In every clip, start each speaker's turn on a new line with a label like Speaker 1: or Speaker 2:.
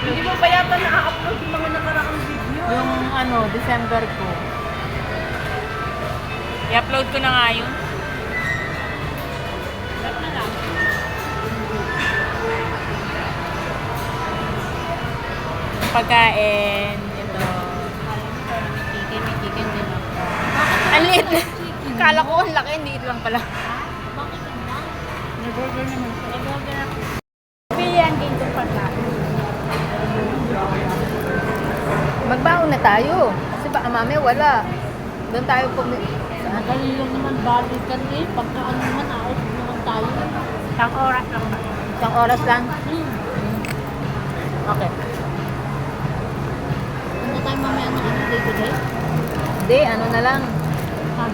Speaker 1: Hindi mo pa yata na-upload yung mga nakaraang video.
Speaker 2: Yung ano, December ko. I-upload ko na nga yun.
Speaker 1: Lahat na lang.
Speaker 2: Pagkain, ito.
Speaker 1: May chicken din ako.
Speaker 2: Ang liit na. Kala ko ang laki, hindi lang pala.
Speaker 1: Bakit ang lang?
Speaker 2: May burger naman.
Speaker 1: May burger ako. Pilihan din itong pagkain.
Speaker 2: Magbaon na tayo. Kasi baka mamaya wala. Doon tayo saan?
Speaker 1: Madali lang naman balikan eh. Pagka ano naman, aos naman tayo. Isang oras lang ba?
Speaker 2: Isang oras lang. Okay.
Speaker 1: Ano tayo mamaya ng ano day to day?
Speaker 2: Hindi, ano na lang.
Speaker 1: Saan?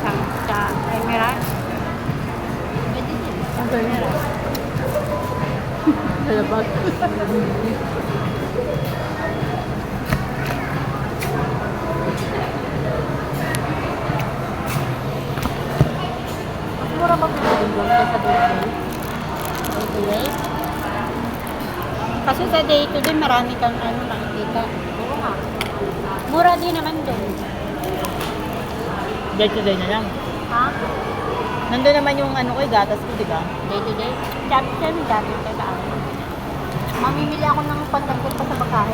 Speaker 1: Saan? Sa Emerald? Pwede din.
Speaker 2: Ang Emerald. Salabag.
Speaker 1: Mas mura ba kumain doon kaysa day to day? Kasi sa day to day marami kang ano makikita. Oo nga. Mura din naman doon.
Speaker 2: Day to day na lang.
Speaker 1: Ha?
Speaker 2: Nandun naman yung ano ko, gatas ko, di ba?
Speaker 1: Day to day? Sabi siya, may dati ka sa akin. Mamimili ako ng pandagdag pa sa bakahe.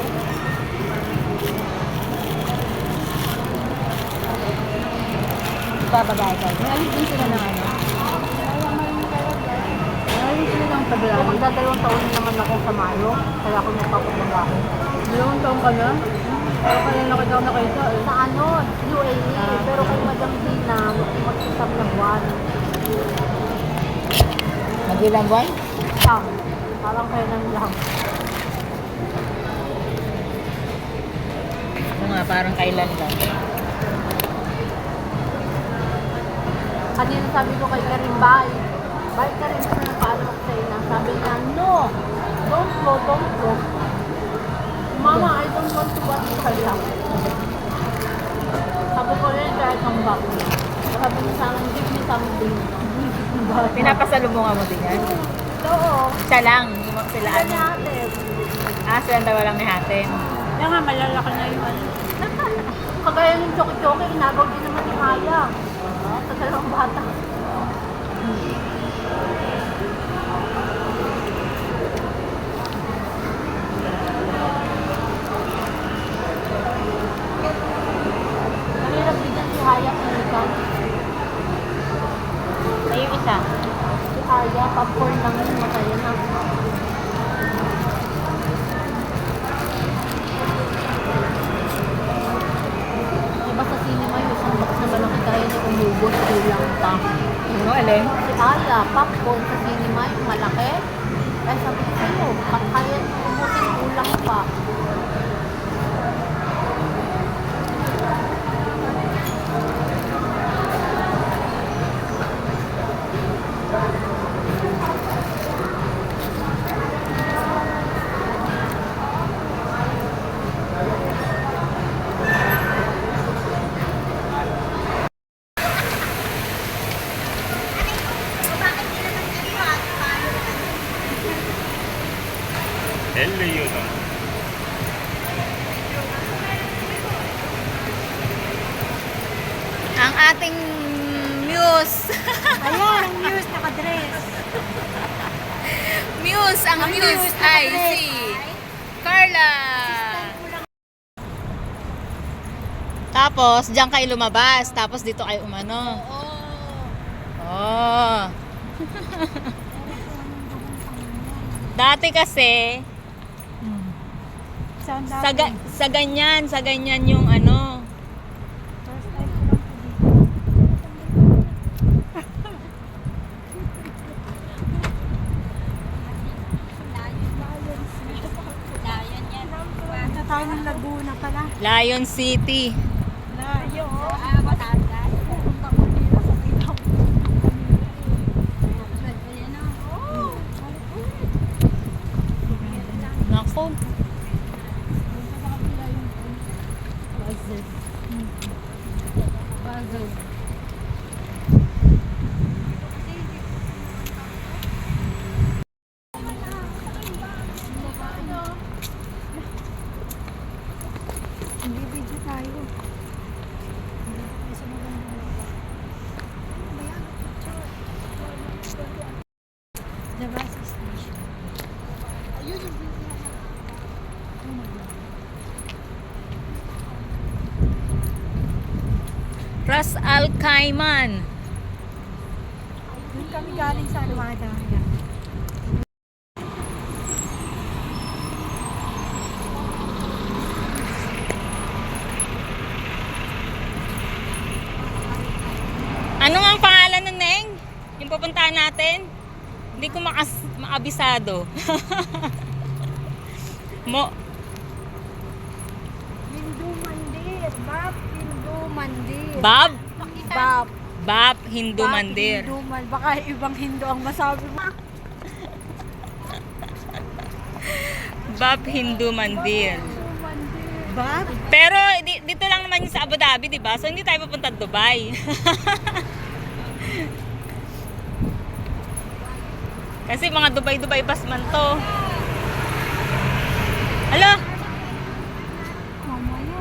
Speaker 2: Bababa tayo. May alis din sila ng ano. May alis sila ng tablay.
Speaker 1: Kung magdadalawang taon na naman ako sa Mayo, kaya ako nagpapagbabaho.
Speaker 2: 2 taon ka na? Pero kaya nakita ko na kayo sa
Speaker 1: Sa ano, UAE, pero kay Madam Dina, mag-isang na buwan.
Speaker 2: Mag-ilang buwan?
Speaker 1: Lang. Parang kaya nang lang.
Speaker 2: Ako nga, parang kailan lang.
Speaker 1: Kanina sabi ko kay Karim, bye. Bye Karim, kasi nagpaalam ako sa'yo na. Sabi niya, no, don't go, don't go. Mama, I don't want to watch Kaya. Sabi ko rin, try come back. Sabi niya sa akin, give me something.
Speaker 2: Pinapasalubungan mo din yan?
Speaker 1: Oo.
Speaker 2: Siya lang, hindi mo sila
Speaker 1: Kaya
Speaker 2: ano.
Speaker 1: niya ate.
Speaker 2: Sila ang walang ni hatin.
Speaker 1: Kaya nga, malalaki na yung ano. Kagaya ng choki-choki, inagaw din naman ni Maya. Sa dalawang bata. Mahirap bigyan si Haya kinikan.
Speaker 2: Ay, yung isa.
Speaker 1: Si Haya, popcorn lang yun, masaya na. Iba sa cinema yung isang box na malaki tayo na umubos, kulang pa.
Speaker 2: Ano, alin?
Speaker 1: Si Aya, popcorn sa cinema yung malaki. Ay, sabi ko sa'yo, kaya umusin, kulang pa.
Speaker 3: LU다.
Speaker 2: Ang ating muse.
Speaker 1: Ayan, ang news, nakadress.
Speaker 2: Muse, ang
Speaker 1: Ang
Speaker 2: muse
Speaker 1: muse,
Speaker 2: ay
Speaker 1: nakadress
Speaker 2: si
Speaker 1: ay?
Speaker 2: Carla. Tapos, diyan kayo lumabas. Tapos dito kayo umano. Oh. Dati kasi, sa ganyan yung ano.
Speaker 1: First time ko lang po dito. Lion yan. Punta tayo ng Laguna pala.
Speaker 2: Lion City.
Speaker 1: Lion. Batangas. Punta ko dito sa Pinang.
Speaker 2: Nako.
Speaker 1: Puzzle.
Speaker 3: The bus station.
Speaker 2: Ras Al Khaimah.
Speaker 3: Doon kami galing sa Almada.
Speaker 2: Ano nga ang pangalan ng Neng? Yung pupuntahan natin? Hindi ko maabisado. Mo.
Speaker 3: Hindu Mandir. Bab Hindu Mandir.
Speaker 2: Bab?
Speaker 3: Bab.
Speaker 2: Bab Hindu Mandir.
Speaker 3: Hindu Man. Baka ibang Hindu ang masabi mo.
Speaker 2: Bab Hindu Mandir.
Speaker 3: Hindu Mandir. Bab?
Speaker 2: Pero dito lang naman yung sa Abu Dhabi, di ba? So hindi tayo pupunta Dubai. Kasi mga Dubai bus man to. Hala!
Speaker 3: Mamaya.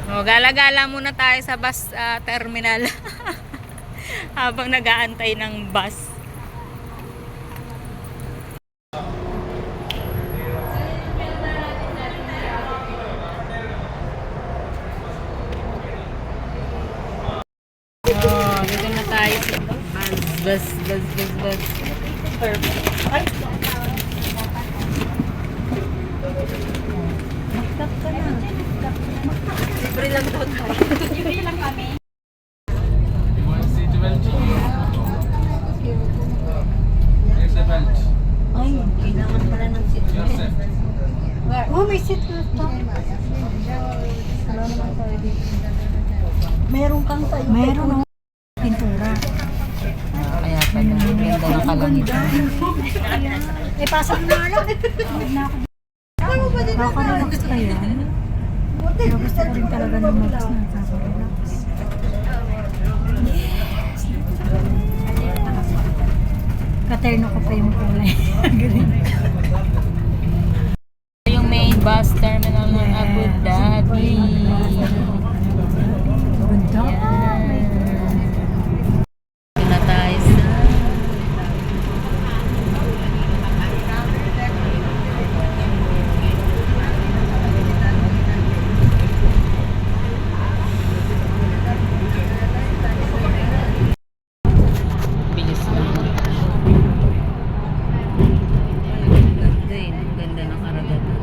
Speaker 2: O, gala-gala muna tayo sa bus terminal. Habang nag-aantay ng bus. Oh, dito na tayo sa bus.
Speaker 3: Stop ka na.
Speaker 2: Libre lang daw tayo.
Speaker 3: Libre lang kami.
Speaker 4: Here's the belt.
Speaker 3: Ay, kailangan pala ng seat belt. Oh, may seat belt pa. Meron kang sa'yo. Meron. Pintura.
Speaker 2: Kaya pala, ganda ng kalangitan.
Speaker 3: Eh, pasok na lang. Huwag na ako. Nakaka-relax ka yan. Pero gusto ko rin talaga ng mag-relax na nakaka-relax. Yes! Katerno ko pa yung kulay. Green.
Speaker 2: Yung main bus terminal ng Abu Dhabi.
Speaker 3: Ganda.
Speaker 2: Dito na tayo sa bilis lang. Ganda eh. Ang ganda ng karagatan.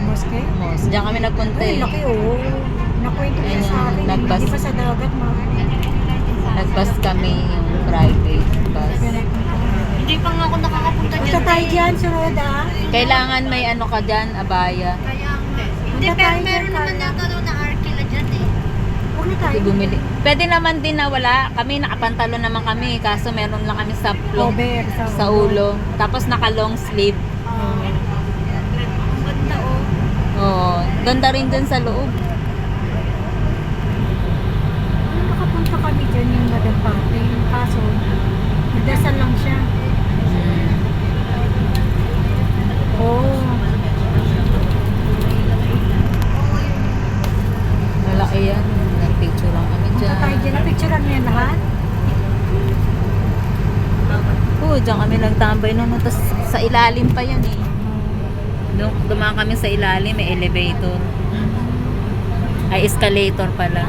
Speaker 3: Mosque?
Speaker 2: Mos, diyan kami nagpunta
Speaker 3: Ay,
Speaker 2: eh.
Speaker 3: laki oh. Nakwento niya
Speaker 2: Ayun,
Speaker 3: sa akin.
Speaker 2: nagbas.
Speaker 3: Hindi pa sa dagat mo.
Speaker 2: Nagbus kami yung private bus.
Speaker 1: Hindi pa nga ako nakakapunta
Speaker 3: Punta tayo dyan, sunod ah.
Speaker 2: Kailangan may ano ka dyan, abaya.
Speaker 1: Hindi,
Speaker 3: Punta
Speaker 1: pero
Speaker 3: tayo
Speaker 1: meron
Speaker 3: dyan,
Speaker 1: naman
Speaker 3: Carla.
Speaker 1: yata daw na Arkila dyan eh.
Speaker 3: Huwag na tayo.
Speaker 2: Bumili. Pwede naman din na wala. Kami nakapantalo naman kami. Kaso meron lang kami sa
Speaker 3: Over.
Speaker 2: sa ulo. Tapos naka long sleeve.
Speaker 1: Ang ganda oh.
Speaker 2: Oo. Ganda rin dun sa loob.
Speaker 3: Nakapunta kami dyan yung Madam Pate. Kaso, nagdasal lang siya. Oh.
Speaker 2: Malaki yan. Nagpicture lang kami
Speaker 3: Punta
Speaker 2: dyan.
Speaker 3: tayo dyan. Napicturean niya lahat.
Speaker 2: Oo, dyan kami nagtambay nun. Tapos sa ilalim pa yan eh. Dumaan kami sa ilalim. May elevator. Ay, escalator pala.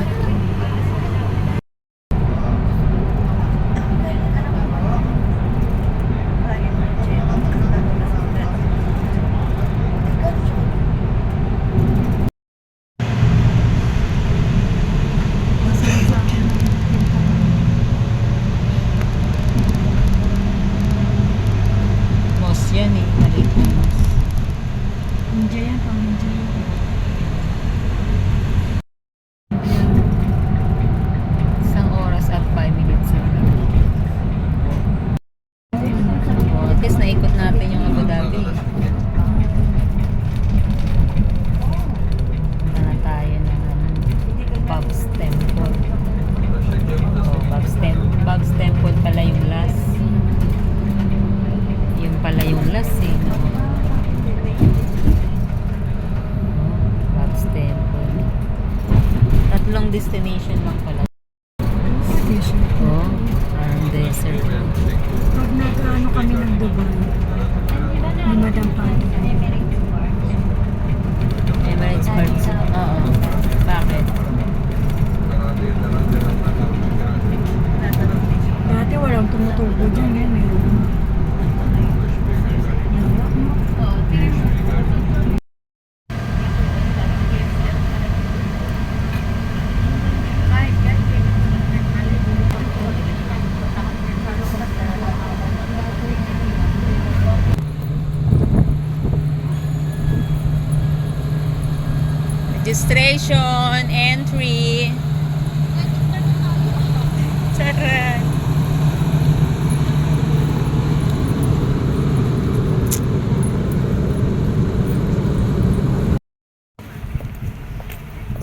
Speaker 2: Mos yan eh. Maliit na mos.
Speaker 3: Ninja yan, pang ninja yan.
Speaker 2: Tatlong destination lang pala.
Speaker 3: Station.
Speaker 2: Oh, parang desert.
Speaker 3: Pag nag-ano kami ng Dubai, ni Madam Pado.
Speaker 2: Emirates Park. Oo. Bakit?
Speaker 3: Dati walang tumutubo dyan, ngayon meron. Lawak, no?
Speaker 2: Registration, entry. Charan.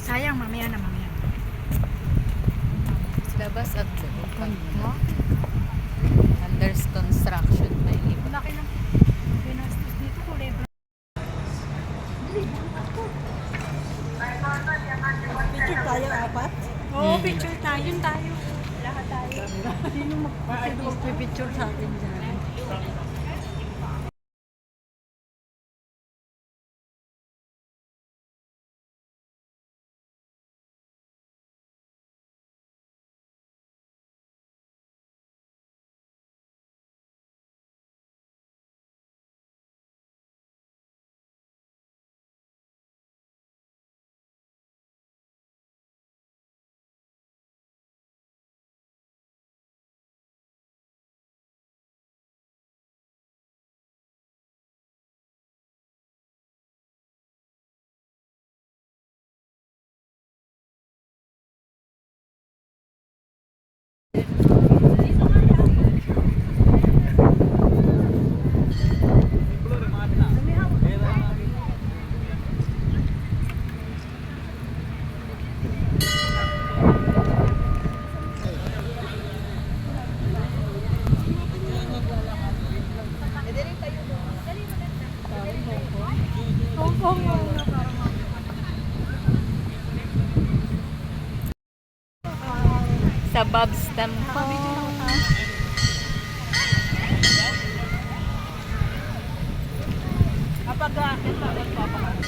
Speaker 3: Sayang, mamaya na, mamaya.
Speaker 2: Labas at under construction pa yung iba.
Speaker 3: Laki ng pinastos dito, kulay brown. Picture tayo, apat? Oo, picture tayo. Yun tayo. Lahat tayo. Sino magpipicture sa atin dyan?
Speaker 2: Sa Bobstam ko.
Speaker 3: Kapag ito, nagpapakain.